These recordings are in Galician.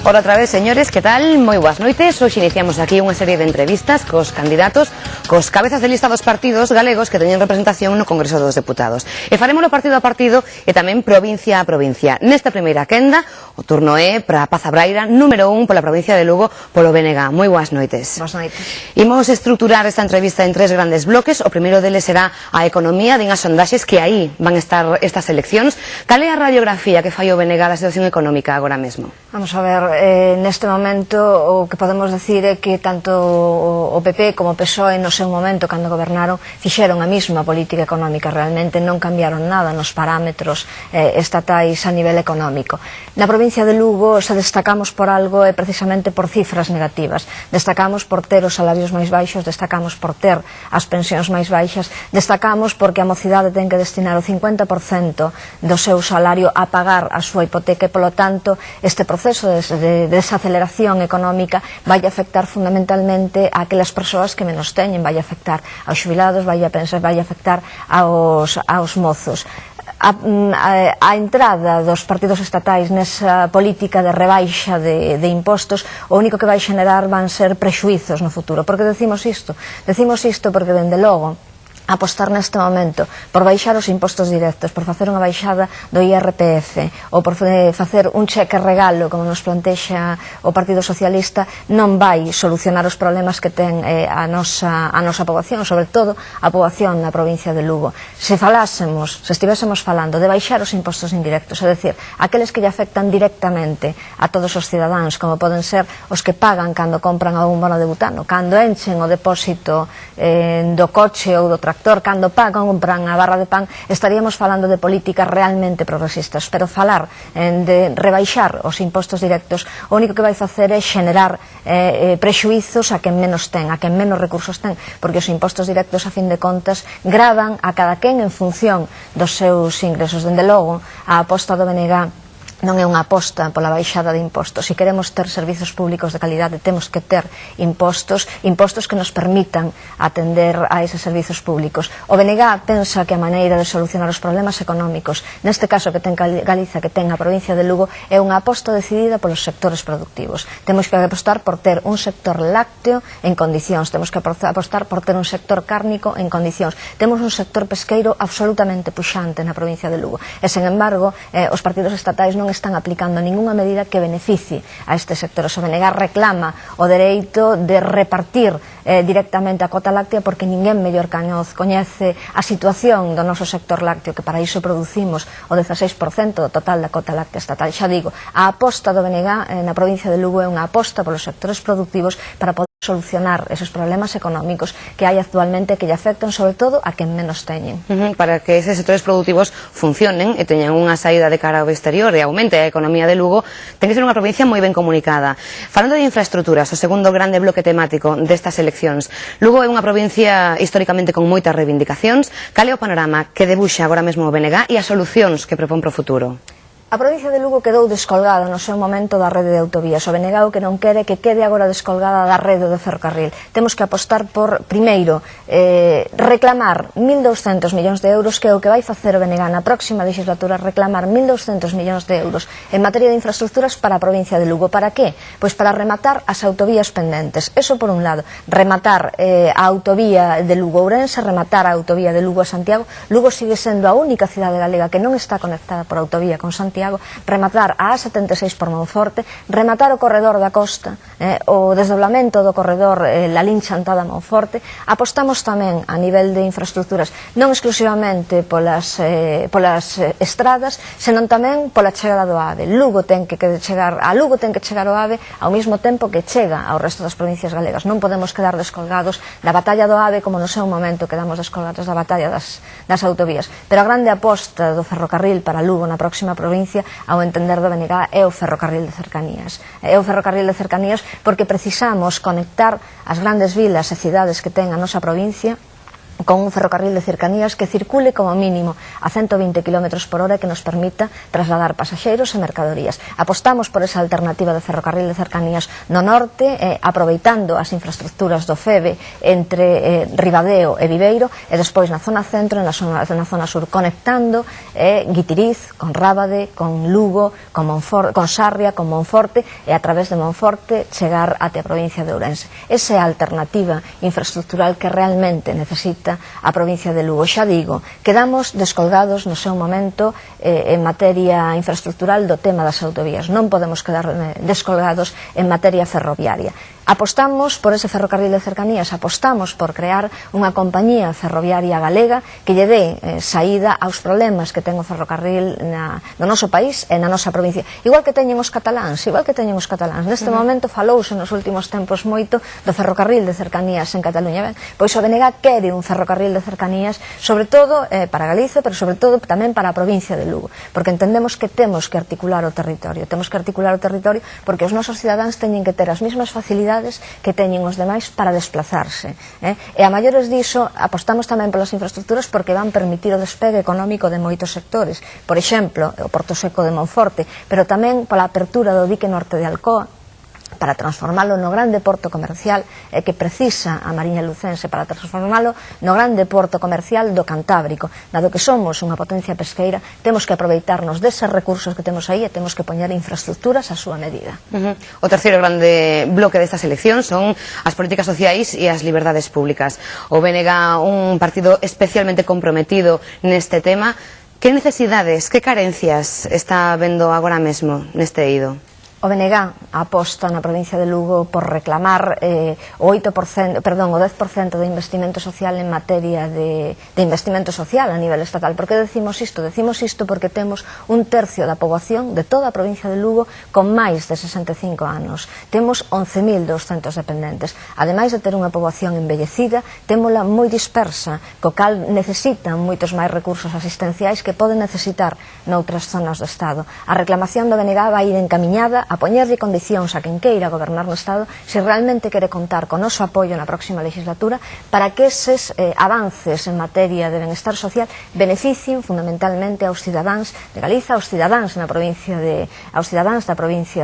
Otra outra vez, señores, que tal? Moi boas noites. Hoxe iniciamos aquí unha serie de entrevistas cos candidatos, cos cabezas de lista dos partidos galegos que teñen representación no Congreso dos Deputados. E farémolo partido a partido e tamén provincia a provincia. Nesta primeira quenda, o turno é para Paz Abraira, número 1 pola provincia de Lugo, polo BNG. Moi boas noites. Boas noites. Imos estruturar esta entrevista en tres grandes bloques. O primeiro deles será a economía, din as sondaxes que aí van a estar estas eleccións. Cal é a radiografía que fai o BNG da situación económica agora mesmo? Vamos a ver, neste momento o que podemos decir é que tanto o PP como o PSOE no seu momento, cando gobernaron, fixeron a mesma política económica, realmente non cambiaron nada nos parámetros estatais a nivel económico. Na provincia de Lugo se destacamos por algo e precisamente por cifras negativas. Destacamos por ter os salarios máis baixos, destacamos por ter as pensións máis baixas, destacamos porque a mocidade ten que destinar o 50% do seu salario a pagar a súa hipoteca e, polo tanto, este proceso de desaceleración económica vai afectar fundamentalmente a aquelas persoas que menos teñen, vai afectar aos xubilados, vai afectar aos mozos. A entrada dos partidos estatais nesa política de rebaixa de impostos, o único que vai xenerar van ser prexuizos no futuro. Por que decimos isto? Decimos isto porque, dende logo, apostar neste momento por baixar os impostos directos, por facer unha baixada do IRPF ou por facer un cheque regalo, como nos plantexa o Partido Socialista, non vai solucionar os problemas que ten a nosa poboación, sobre todo a poboación na provincia de Lugo. Se estivésemos falando de baixar os impostos indirectos, é dicir, aqueles que lle afectan directamente a todos os cidadáns, como poden ser os que pagan cando compran a un bono de butano, cando enchen o depósito do coche ou do tractor, cando compran a barra de pan, estaríamos falando de políticas realmente progresistas. Pero falar de rebaixar os impostos directos, o único que vai facer é xenerar prexuizos a quen menos ten, a quen menos recursos ten, porque os impostos directos, a fin de contas, gravan a cada quen en función dos seus ingresos. Dende logo, a aposta do BNG non é unha aposta pola baixada de impostos. Se queremos ter servizos públicos de calidade, temos que ter impostos que nos permitan atender a eses servizos públicos. O BNG pensa que a maneira de solucionar os problemas económicos, neste caso que ten Galiza, que ten a provincia de Lugo, é unha aposta decidida polos sectores productivos. Temos que apostar por ter un sector lácteo en condicións, temos que apostar por ter un sector cárnico en condicións. Temos un sector pesqueiro absolutamente puxante na provincia de Lugo. E, sen embargo, os partidos estatais non están aplicando ninguna medida que beneficie a este sector. O BNG reclama o dereito de repartir directamente a cota láctea, porque ninguén mellor que nós coñece a situación do noso sector lácteo, que para iso producimos o 16% do total da cota láctea estatal. Xa digo, a aposta do BNG na provincia de Lugo é unha aposta polos sectores productivos para poder solucionar esos problemas económicos que hai actualmente, que lle afectan sobre todo a quen menos teñen. Para que eses sectores productivos funcionen e teñan unha saída de cara ao exterior e aumente a economía de Lugo, ten que ser unha provincia moi ben comunicada. Falando de infraestructuras, o segundo grande bloque temático destas eleccións, Lugo é unha provincia históricamente con moitas reivindicacións. Cal é o panorama que debuxa agora mesmo o BNG e as solucións que propón para o futuro? A provincia de Lugo quedou descolgada no seu momento da rede de autovías. O BNG o que non quere que quede agora descolgada da rede do ferrocarril. Temos que apostar por, primeiro, reclamar 1.200 millóns de euros, que é o que vai facer o BNG na próxima legislatura, reclamar 1.200 millóns de euros en materia de infraestructuras para a provincia de Lugo. Para qué? Pois para rematar as autovías pendentes. Eso por un lado. Rematar a autovía de Lugo-Ourense, rematar a autovía de Lugo a Santiago. Lugo sigue sendo a única cidade galega que non está conectada por autovía con Santiago. Rematar a A76 por Monforte, rematar o corredor da costa, o desdoblamento do corredor Lalín Chantada Monforte. Apostamos tamén a nivel de infraestructuras non exclusivamente polas estradas, senón tamén pola chegada do AVE. Lugo ten que chegar o AVE ao mesmo tempo que chega ao resto das provincias galegas. Non podemos quedar descolgados da batalla do AVE como no seu momento quedamos descolgados da batalla das autovías. Pero a grande aposta do ferrocarril para Lugo na próxima provincia, ao entender do BNG, é o ferrocarril de cercanías. É o ferrocarril de cercanías porque precisamos conectar as grandes vilas e cidades que ten a nosa provincia con un ferrocarril de cercanías que circule como mínimo a 120 km por hora e que nos permita trasladar pasaxeiros e mercadorías. Apostamos por esa alternativa de ferrocarril de cercanías no norte, aproveitando as infraestructuras do FEBE entre Ribadeo e Viveiro, e despois na zona centro e na zona sur, conectando Guitiriz con Rábade, con Lugo, con Sarria, con Monforte, e a través de Monforte chegar até a provincia de Ourense. Esa é a alternativa infraestructural que realmente necesita a provincia de Lugo. Xa digo, quedamos descolgados no seu momento en materia infraestructural do tema das autovías. Non podemos quedar descolgados en materia ferroviaria. Apostamos por ese ferrocarril de cercanías, apostamos por crear unha compañía ferroviaria galega que lle dé saída aos problemas que ten o ferrocarril no noso país e na nosa provincia. Igual que teñen os cataláns. Neste momento falouse nos últimos tempos moito do ferrocarril de cercanías en Cataluña. Pois o BNG quere un ferrocarril de cercanías, sobre todo para Galicia, pero sobre todo tamén para a provincia de Lugo, porque entendemos que temos que articular o territorio. Temos que articular o territorio porque os nosos cidadáns teñen que ter as mesmas facilidades que teñen os demais para desplazarse. E a maiores diso, apostamos tamén polas infraestructuras porque van permitir o despegue económico de moitos sectores. Por exemplo, o Porto Seco de Monforte, pero tamén pola apertura do dique norte de Alcoa, para transformalo no grande porto comercial que precisa a Mariña Lucense, para transformalo no grande porto comercial do Cantábrico. Dado que somos unha potencia pesqueira, temos que aproveitarnos deses recursos que temos aí e temos que poñer infraestructuras a súa medida. O terceiro grande bloque destas eleccións son as políticas sociais e as liberdades públicas. O BNG, un partido especialmente comprometido neste tema. Que necesidades, que carencias está vendo agora mesmo neste eido? O BNG aposta na provincia de Lugo por reclamar o 10% de investimento social en materia de investimento social a nivel estatal. Por que decimos isto? Decimos isto porque temos un tercio da poboación de toda a provincia de Lugo con máis de 65 anos. Temos 11.200 dependentes. Ademais de ter unha poboación envellecida, témola moi dispersa, co cal necesitan moitos máis recursos asistenciais que poden necesitar noutras zonas do Estado. A reclamación do BNG vai ir encamiñada a poñerlle condicións a quen queira gobernar no Estado se realmente quere contar con noso apoio na próxima legislatura para que eses avances en materia de benestar social beneficien fundamentalmente aos cidadáns de Galiza, aos cidadáns da provincia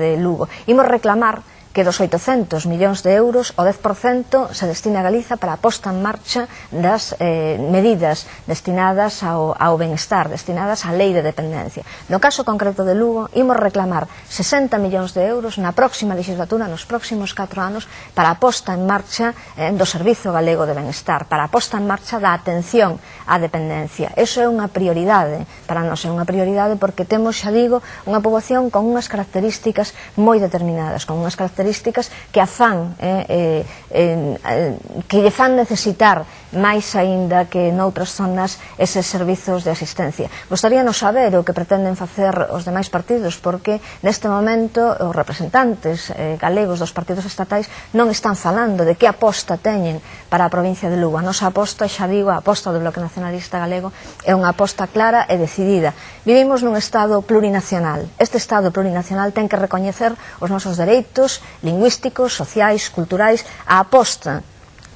de Lugo. Imos reclamar que dos 800 millóns de euros o 10% se destina a Galiza para a posta en marcha das medidas destinadas ao benestar, destinadas á lei de dependencia. No caso concreto de Lugo, imos reclamar 60 millóns de euros na próxima legislatura, nos próximos 4 anos, para a posta en marcha do Servizo Galego de Benestar, para a posta en marcha da atención á dependencia. Eso é unha prioridade, para nós é unha prioridade porque temos, xa digo, unha poboación con unhas características moi determinadas, con unhas características que lle fan necesitar máis aínda que noutras zonas eses servizos de asistencia. Gostaríanos saber o que pretenden facer os demais partidos, porque neste momento os representantes galegos dos partidos estatais non están falando de que aposta teñen para a provincia de Lugo. A nosa aposta, xa digo, a aposta do Bloque Nacionalista Galego é unha aposta clara e decidida. Vivimos nun Estado plurinacional. Este Estado plurinacional ten que recoñecer os nosos dereitos lingüísticos, sociais, culturais. A aposta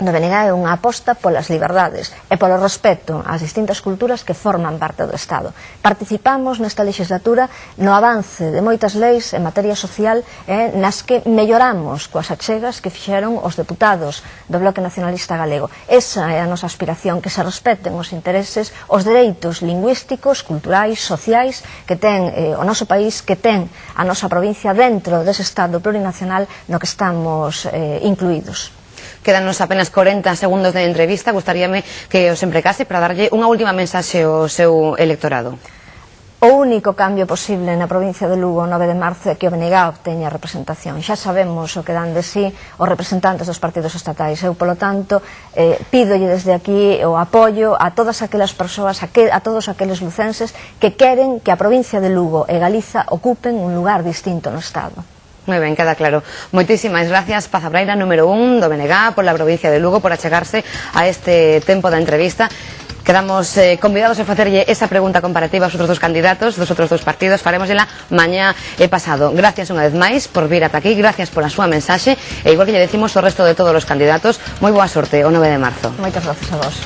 do BNG é unha aposta polas liberdades e polo respeto ás distintas culturas que forman parte do Estado. Participamos nesta legislatura no avance de moitas leis en materia social nas que melloramos coas achegas que fixeron os deputados do Bloque Nacionalista Galego. Esa é a nosa aspiración, que se respeten os intereses, os dereitos lingüísticos, culturais, sociais que ten o noso país, que ten a nosa provincia dentro dese Estado plurinacional no que estamos incluídos. Quédanos apenas 40 segundos de entrevista. Gustaríame que os emprecase para darlle unha última mensaxe ao seu electorado. O único cambio posible na provincia de Lugo o 9 de marzo é que o BNG obteña representación. Xa sabemos o que dan de sí os representantes dos partidos estatais. Eu, polo tanto, pídolle desde aquí o apoio a todas aquelas persoas, a todos aqueles lucenses que queren que a provincia de Lugo e Galiza ocupen un lugar distinto no Estado. Moi ben, queda claro. Moitísimas gracias, Paz Abraira, número 1 do BNG, pola provincia de Lugo, por achegarse a este tempo da entrevista. Quedamos convidados a facerlle esa pregunta comparativa aos outros dos candidatos, dos outros dos partidos. Faremosela mañá e pasado. Gracias unha vez máis por vir ata aquí, gracias pola súa mensaxe, e igual que lle decimos ao resto de todos os candidatos, moi boa sorte o 9 de marzo. Moitas gracias a vos.